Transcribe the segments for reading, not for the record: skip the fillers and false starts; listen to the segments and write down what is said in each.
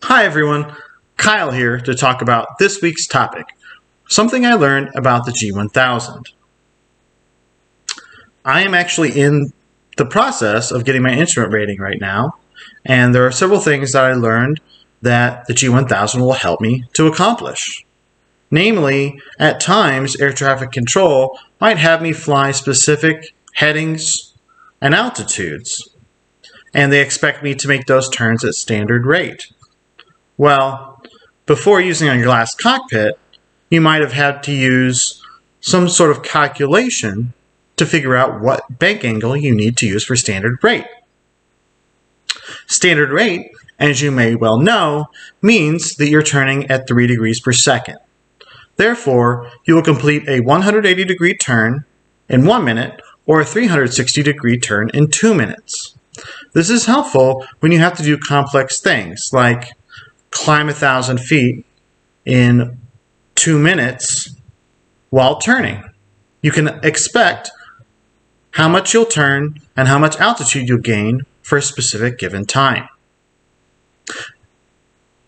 Hi everyone, Kyle here to talk about this week's topic, something I learned about the G1000. I am actually in the process of getting my instrument rating right now, and there are several things that I learned that the G1000 will help me to accomplish. Namely, at times air traffic control might have me fly specific headings and altitudes, and they expect me to make those turns at standard rate. Well, before using a glass cockpit, you might have had to use some sort of calculation to figure out what bank angle you need to use for standard rate. Standard rate, as you may well know, means that you're turning at 3 degrees per second. Therefore, you will complete a 180-degree turn in 1 minute or a 360-degree turn in 2 minutes. This is helpful when you have to do complex things like climb 1,000 feet in 2 minutes while turning. You can expect how much you'll turn and how much altitude you'll gain for a specific given time.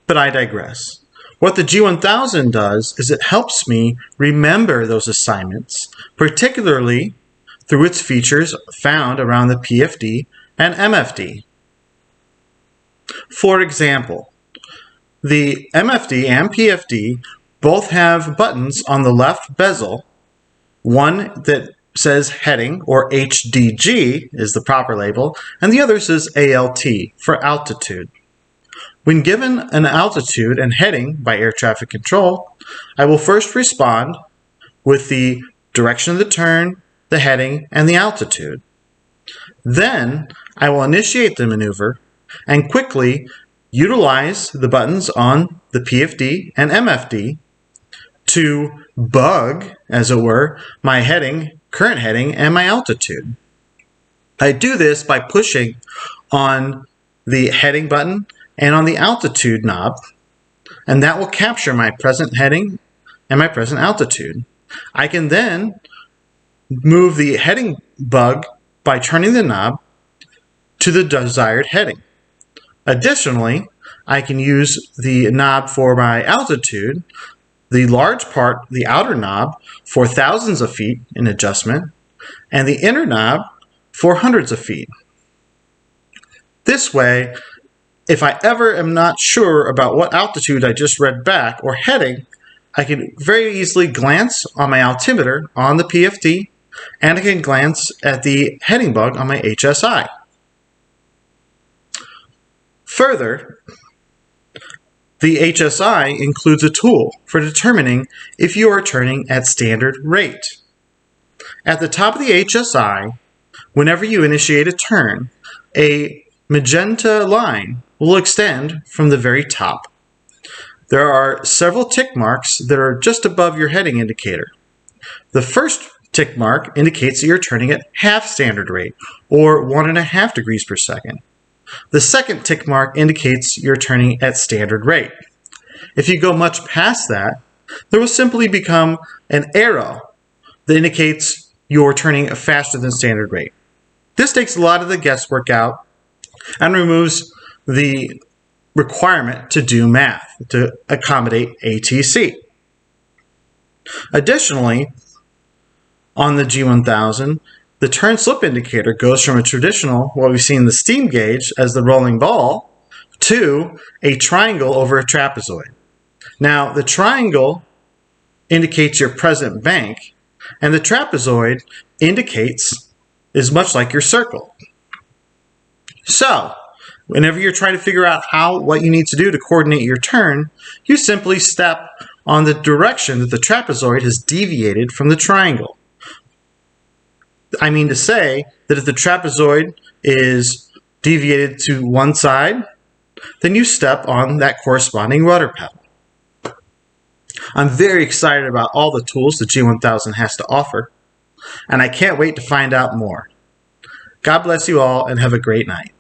But I digress. What the G1000 does is it helps me remember those assignments, particularly through its features found around the PFD and MFD. For example, the MFD and PFD both have buttons on the left bezel, one that says heading, or HDG is the proper label, and the other says ALT for altitude. When given an altitude and heading by air traffic control, I will first respond with the direction of the turn, the heading, and the altitude. Then I will initiate the maneuver and quickly utilize the buttons on the PFD and MFD to bug, as it were, my heading, current heading, and my altitude. I do this by pushing on the heading button and on the altitude knob, and that will capture my present heading and my present altitude. I can then move the heading bug by turning the knob to the desired heading. Additionally, I can use the knob for my altitude, the large part, the outer knob, for thousands of feet in adjustment, and the inner knob for hundreds of feet. This way, if I ever am not sure about what altitude I just read back or heading, I can very easily glance on my altimeter on the PFD, and I can glance at the heading bug on my HSI. Further, the HSI includes a tool for determining if you are turning at standard rate. At the top of the HSI, whenever you initiate a turn, a magenta line will extend from the very top. There are several tick marks that are just above your heading indicator. The first tick mark indicates that you're turning at half standard rate, or 1.5 degrees per second. The second tick mark indicates you're turning at standard rate. If you go much past that, there will simply become an arrow that indicates you're turning faster than standard rate. This takes a lot of the guesswork out and removes the requirement to do math to accommodate ATC. Additionally, on the G1000, the turn slip indicator goes from a traditional, what we've seen in the steam gauge as the rolling ball, to a triangle over a trapezoid. Now, the triangle indicates your present bank, and the trapezoid is much like your circle. So, whenever you're trying to figure out what you need to do to coordinate your turn, you simply step on the direction that the trapezoid has deviated from the triangle. I mean to say that if the trapezoid is deviated to one side, then you step on that corresponding rudder pedal. I'm very excited about all the tools the G1000 has to offer, and I can't wait to find out more. God bless you all and have a great night.